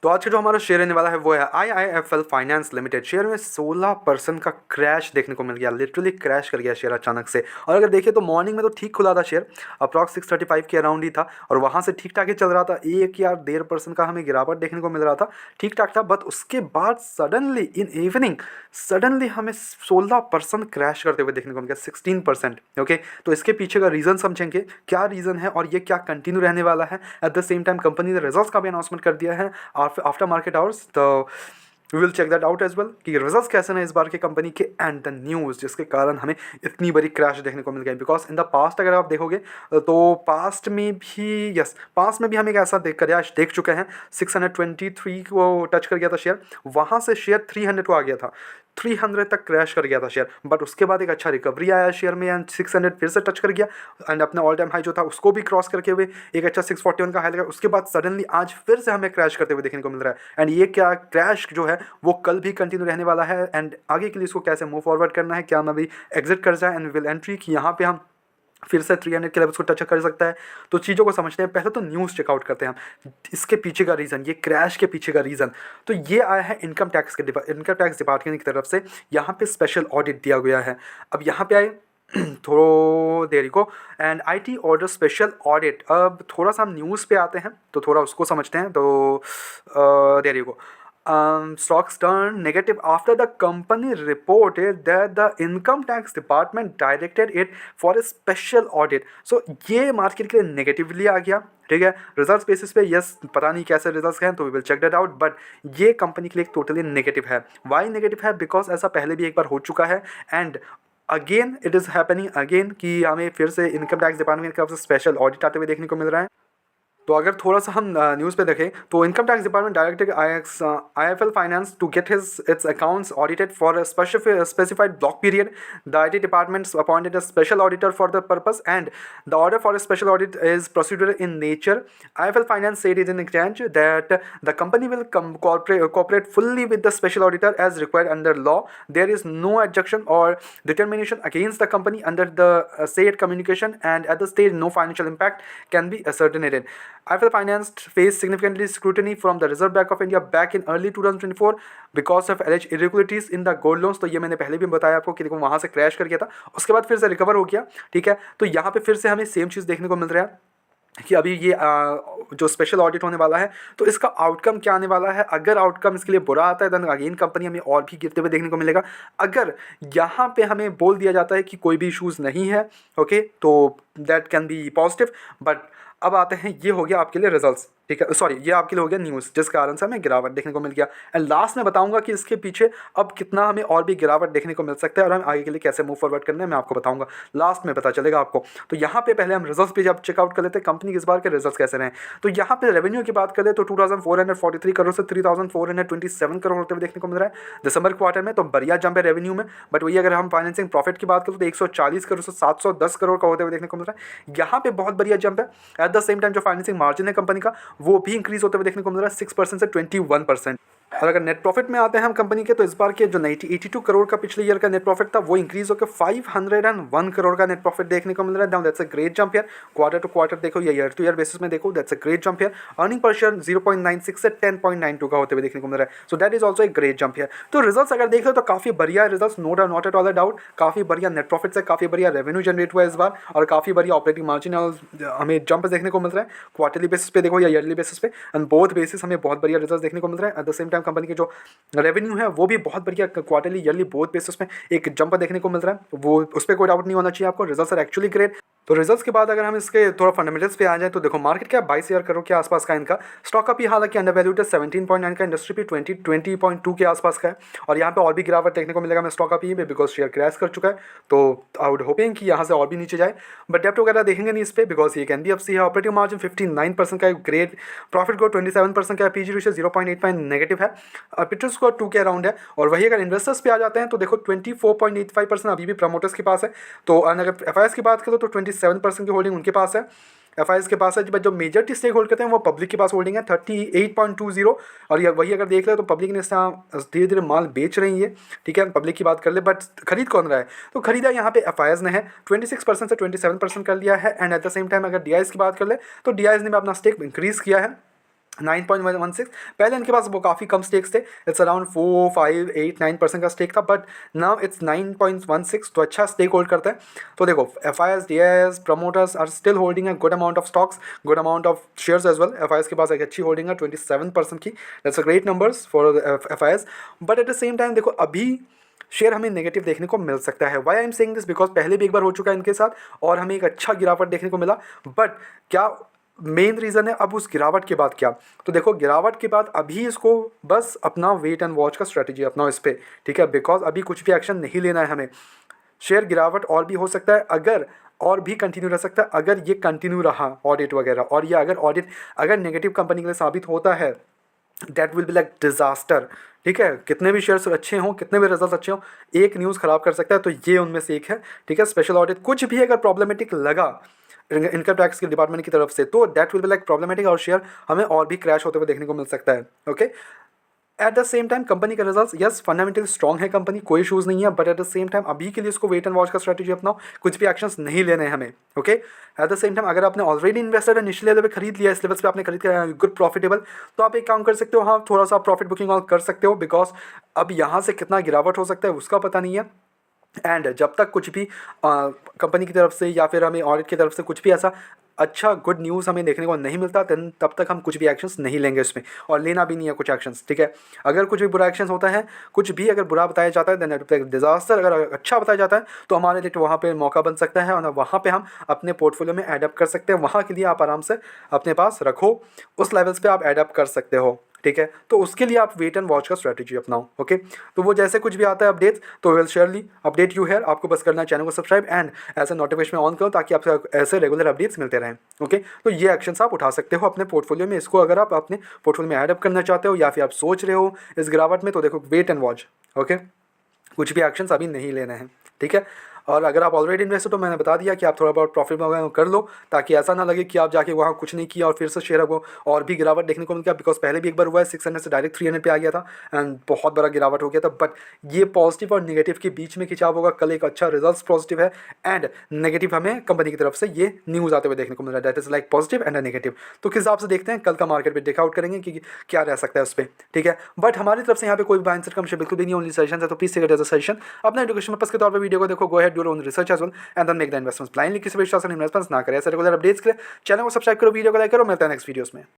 तो आज का जो हमारा शेयर रहने वाला है वो है IIFL फाइनेंस लिमिटेड। शेयर में 16% का क्रैश देखने को मिल गया, लिटरली क्रैश कर गया शेयर अचानक से। और अगर देखिए तो मॉर्निंग में तो ठीक खुला था शेयर, अप्रॉक्स 635 के अराउंड ही था और वहाँ से ठीक ठाक ही चल रहा था। 1 या 1.5% का हमें गिरावट देखने को मिल रहा था, ठीक ठाक था। बट उसके बाद सडनली इन इवनिंग सडनली हमें 16% क्रैश करते हुए देखने को मिल गया, 16%। ओके, तो इसके पीछे का रीज़न समझेंगे, क्या रीज़न है और ये क्या कंटिन्यू रहने वाला है। At the same time company ने रिजल्ट्स का भी अनाउंसमेंट कर दिया है आफ्टर मार्केट आवर्स, तो we will check that out as well कि रिजल्ट्स कैसे हैं इस बार की कंपनी के एंड द न्यूज़ जिसके कारण हमें इतनी बड़ी क्रैश देखने को मिल गई। बिकॉज इन द पास्ट अगर आप देखोगे तो पास्ट में भी पास्ट में भी हम एक ऐसा क्रैश देख चुके हैं। 623 को टच कर गया था शेयर, वहाँ से शेयर 300 को आ गया था, 300 तक क्रैश कर गया था शेयर। बट उसके बाद एक अच्छा रिकवरी आया शेयर में एंड 600 फिर से टच कर गया एंड अपना ऑल टाइम हाई जो था उसको भी क्रॉस करके हुए एक अच्छा 641 का हाई लगा। उसके बाद सडनली आज फिर से हमें क्रैश करते हुए देखने को मिल रहा है एंड ये क्या क्रैश जो है वो कल भी कंटिन्यू रहने वाला है एंड आगे के लिए इसको कैसे मूव फॉरवर्ड करना है, क्या हम अभी एग्जिट कर जाए एंड विल एंट्री कि यहाँ पे हम फिर से 300 के लेवल्स को टच कर सकता है। तो चीज़ों को समझते हैं, पहले तो न्यूज़ चेकआउट करते हैं हम इसके पीछे का रीज़न, ये क्रैश के पीछे का रीज़न। तो ये आया है इनकम टैक्स डिपार्टमेंट की तरफ से, यहाँ पे स्पेशल ऑडिट दिया गया है। अब यहाँ पे आए थोड़ा देरी को and IT order special audit. अब थोड़ा सा हम न्यूज़ पे आते हैं तो थोड़ा उसको समझते हैं। तो देरी को stocks turned negative after the company reported that the income tax department directed it for a special audit. So ये मार्केट के लिए नेगेटिवली आ गया, ठीक है, रिजल्ट्स बेसिस पे। यस, पता नहीं कैसे रिजल्ट्स हैं तो we will check that out, but ये कंपनी के लिए टोटली नेगेटिव है। वाई नेगेटिव है? बिकॉज ऐसा पहले भी एक बार हो चुका है and again it is happening again कि हमें फिर से इनकम टैक्स डिपार्टमेंट की तरफ से स्पेशल ऑडिट आते हुए देखने को मिल रहा है। तो अगर थोड़ा सा हम न्यूज़ पे देखें तो income tax department directed IIFL finance to get its accounts audited for a specified block period. The IT departments appointed a special auditor for the purpose and the order for a special audit is procedural in nature. IIFL Finance said in exchange that the company will cooperate fully with the special auditor as required under law. There is no objection or determination against the company under the said communication and at the stage no financial impact can be ascertained. IIFL Finance faced significantly scrutiny from the Reserve Bank of India back in early 2024 because of alleged irregularities in the gold loans. तो ये मैंने पहले भी बताया आपको कि देखो वहाँ से क्रैश कर गया था, उसके बाद फिर से रिकवर हो गया, ठीक है। तो यहाँ पे फिर से हमें सेम चीज़ देखने को मिल रहा है कि अभी ये जो स्पेशल ऑडिट होने वाला है तो इसका आउटकम क्या आने वाला है। अगर आउटकम इसके लिए बुरा आता है देन अगेन कंपनी हमें और भी गिरते हुए देखने को मिलेगा। अगर यहाँ पे हमें बोल दिया जाता है कि कोई भी इशूज़ नहीं है, ओके, तो that can be positive. But अब आते हैं, ये हो गया आपके लिए रिजल्ट्स, ठीक है, सॉरी ये आपके लिए हो गया न्यूज़ जिस कारण से हमें गिरावट देखने को मिल गया। एंड लास्ट में बताऊंगा कि इसके पीछे अब कितना हमें और भी गिरावट देखने को मिल सकता है और हम आगे के लिए कैसे मूव फॉरवर्ड करना है मैं आपको बताऊंगा, लास्ट में पता चलेगा आपको। तो यहाँ पे पहले हम रिजल्ट्स पे जब चेकआउट कर लेते हैं कंपनी के इस बार के रिजल्ट्स कैसे रहे। तो यहाँ पे रेवेन्यू की बात करें तो 2443 करोड़ से 3427 करोड़ होते हुए देखने को मिल रहा है दिसंबर क्वार्टर में, तो बढ़िया जंप है रेवेन्यू में। बट वही अगर हम फाइनेंसिंग प्रॉफिट की बात करें तो 140 करोड़ से 710 करोड़ का होते हुए देखने को मिल रहा है, यहाँ पे बहुत बढ़िया जंप है। एट द सेम टाइम जो फाइनेंसिंग मार्जिन है कंपनी का वो भी इंक्रीज होते हुए देखने को मिल रहा है 6% से 21%। और अगर नेट प्रॉफिट में आते हैं हम कंपनी के तो इस बार के जो 82 करोड़ का पिछले ईयर का नेट प्रॉफिट था वो इंक्रीज होकर 501 करोड़ का नेट प्रॉफिट देखने को मिल रहा है। दैट्स अ ग्रेट जंप यार, क्वार्टर टू क्वार्टर देखो या ईयर टू ईयर बेसिस में देखो, दैट्स अ ग्रेट जंप यार। अर्निंग पर शेयर 0.96 से 10.92 का होते हुए देखने को मिल रहा है, so that is also a great jump यार। तो रिजल्ट्स अगर देख लो तो काफी बढ़िया results, not at all doubt, काफी बढ़िया नेट प्रॉफिट से काफी बढ़िया रेवेन्यू जनरेट हुआ है इस बार और काफी बढ़िया ऑपरेटिंग मार्जिन हमें जंप देखने को मिल रहा है क्वार्टरली बेसिस पे देखो या ईयरली बेसिस पे, एंड बोथ बेसिस हमें बहुत बढ़िया रिजल्ट देखने को मिल रहा है। At the same time company के जो रेवेन्यू है वो भी बहुत बढ़िया क्वार्टरली ईयरली बोथ बेसिस में एक जंप देखने को मिल रहा है, वो उस पर कोई डाउट नहीं होना चाहिए आपको। Results are actually great. तो रिजल्ट्स के बाद अगर हम इसके थोड़ा फंडामेंटल्स पे आ जाए तो देखो मार्केट कैप 22,000 करोड़ के आसपास का इनका, स्टॉक अप हालांकि अंडर वैल्यूड है 17.9 का, इंडस्ट्री पे 20.2 के आसपास का है और यहाँ पे और भी गिरावट देखने को मिलेगा मैं स्टॉक अप में बिकॉज शेयर क्रैश कर चुका है। तो आई वुड होपिंग कि यहाँ से और भी नीचे जाए, बट डेप्ट वगैरह देखेंगे नहीं इस पर बिकॉज ये एक NBFC है। ऑपरेटिंग मार्जिन 59% का है, ग्रेट प्रॉफिट को 27% का है, PG रेशियो 0.85 नेगेटिव है, पिक्चर स्कोर 2 के अराउंड है। और वही अगर इन्वेस्टर्स पे आ जाते हैं तो देखो 24.85% अभी भी प्रमोटर्स के पास है। तो अगर FIS की बात करो तो 27% की होल्डिंग उनके पास है, FIS के पास है, बट जो मेजर स्टेक होल्ड करते हैं वो पब्लिक के पास होल्डिंग है 38.20। और वही अगर देख ले तो पब्लिक ने धीरे धीरे माल बेच रही है, ठीक है, पब्लिक की बात कर ले। बट खरीद कौन रहा है तो खरीदा यहाँ पे FIS ने है, 26% से 27% कर लिया है। And eight the same time अगर DIS की बात कर ले तो DIS ने भी अपना स्टेक इंक्रीज किया है 9.16। पहले इनके पास वो काफ़ी कम स्टेक्स थे, इट्स अराउंड 4, 5, 8, 9% का स्टेक था, बट नाउ इट्स 9.16, तो अच्छा स्टेक होल्ड करता है। तो देखो F I S, D I S, promoters are still holding a good amount of stocks, good amount of shares as well. F I S के पास एक अच्छी होल्डिंग है 27% की, that's a great numbers for F I S. But at the same time देखो अभी share हमें negative देखने को मिल सकता है। Why I am saying this, because पहले भी एक बार हो चुका है इनके साथ और हमें एक अच्छा गिरावट देखने को मिला। बट क्या मेन रीज़न है अब उस गिरावट के बाद क्या? तो देखो गिरावट के बाद अभी इसको बस अपना वेट एंड वॉच का स्ट्रेटजी अपनाओ इस पर, ठीक है, बिकॉज अभी कुछ भी एक्शन नहीं लेना है हमें। शेयर गिरावट और भी हो सकता है, अगर और भी कंटिन्यू रह सकता है अगर ये कंटिन्यू रहा ऑडिट वगैरह, और ये अगर ऑडिट अगर नेगेटिव कंपनी के लिए साबित होता है, that will be like disaster. ठीक है, कितने भी शेयर्स अच्छे हों, कितने भी रिजल्ट अच्छे हों, एक न्यूज़ खराब कर सकता है, तो ये उनमें से एक है। ठीक है, स्पेशल ऑडिट कुछ भी अगर प्रॉब्लमेटिक लगा इनकम टैक्स के डिपार्टमेंट की तरफ से, तो that will be like problematic और शेयर हमें और भी क्रैश होते हुए देखने को मिल सकता है। Okay, eight the same time company का रिजल्ट्स यस फंडामेंटली स्ट्रॉन्ग है कंपनी, कोई इशूज़ नहीं है, but at the same time अभी के लिए इसको वेट एंड वॉच का स्ट्रेटजी अपनाओ, कुछ भी एक्शंस नहीं लेने हैं हमें। Okay, eight the same time अगर आपने ऑलरेडी इन्वेस्टेड है, निचले लेवल पे खरीद लिया, इस लेवल्स पे आपने खरीद किया गुड प्रॉफिटेबल, तो आप एक काम कर सकते हो, हाँ थोड़ा सा प्रॉफिट बुकिंग ऑन कर सकते हो, बिकॉज अब यहाँ से कितना गिरावट हो सकता है उसका पता नहीं है। एंड जब तक कुछ भी कंपनी की तरफ से या फिर हमें ऑडिट की तरफ से कुछ भी ऐसा अच्छा गुड न्यूज़ हमें देखने को नहीं मिलता, तब तक हम कुछ भी एक्शंस नहीं लेंगे इसमें, और लेना भी नहीं है कुछ एक्शंस। ठीक है, अगर कुछ भी बुरा एक्शंस होता है, कुछ भी अगर बुरा बताया जाता है, देन डिजास्टर। अगर अच्छा बताया जाता है तो हमारे लिए वहाँ पे मौका बन सकता है, और वहाँ पे हम अपने पोर्टफोलियो में एडअप कर सकते हैं। वहाँ के लिए आप आराम से अपने पास रखो, उस लेवल्स पे आप एडअप कर सकते हो। ठीक है, तो उसके लिए आप वेट एंड वॉच का स्ट्रेटजी अपनाओ। ओके, तो वो जैसे कुछ भी आता है अपडेट्स, तो विल शेयरली अपडेट यू हेयर। आपको बस करना है चैनल को सब्सक्राइब एंड ऐसे नोटिफिकेशन ऑन करो, ताकि आपको ऐसे रेगुलर अपडेट्स मिलते रहें। ओके, तो ये एक्शंस आप उठा सकते हो अपने पोर्टफोलियो में। इसको अगर आप अपने पोर्टफोलियो में एडअप करना चाहते हो या फिर आप सोच रहे हो इस गिरावट में, तो देखो वेट एंड वॉच। ओके, कुछ भी एक्शंस अभी नहीं लेने हैं। ठीक है, और अगर आप ऑलरेडी इन्वेस्ट हो तो मैंने बता दिया कि आप थोड़ा बहुत प्रॉफिट वगैरह कर लो, ताकि ऐसा ना लगे कि आप जाके वहाँ कुछ नहीं किया और फिर से शेयर को और भी गिरावट देखने को मिल गया। बिकॉज पहले भी एक बार हुआ है, 600 से डायरेक्ट 300 पे आ गया था एंड बहुत बड़ा गिरावट हो गया था। बट ये पॉजिटिव और नेगेटिव के बीच में खिंचाव होगा। कल एक अच्छा रिजल्ट पॉजिटिव है एंड नेगेटिव हमें कंपनी की तरफ से ये न्यूज़ आते हुए देखने को मिल रहा है, that is like positive and negative. तो किस हिसाब से देखते हैं कल का मार्केट में टेकआउट करेंगे कि क्या रह सकता है उस पर। ठीक है, बट हमारी तरफ से यहाँ पे कोई भी आंसर कम बिल्कुल भी नहीं, ओनली सजेशन है, तो please take it as a suggestion. अपना एजुकेशन पर्पस के तौर पर वीडियो को देखो, go ahead do your own research as well and then make the investments. Blindly किसी भी विश्वास से इन्वेस्टमेंट्स ना करें। ऐसे रेगुलर अपडेट्स के लिए चैनल को सब्सक्राइब करो, वीडियो को लाइक करो। मिलता है नेक्स्ट वीडियोस में।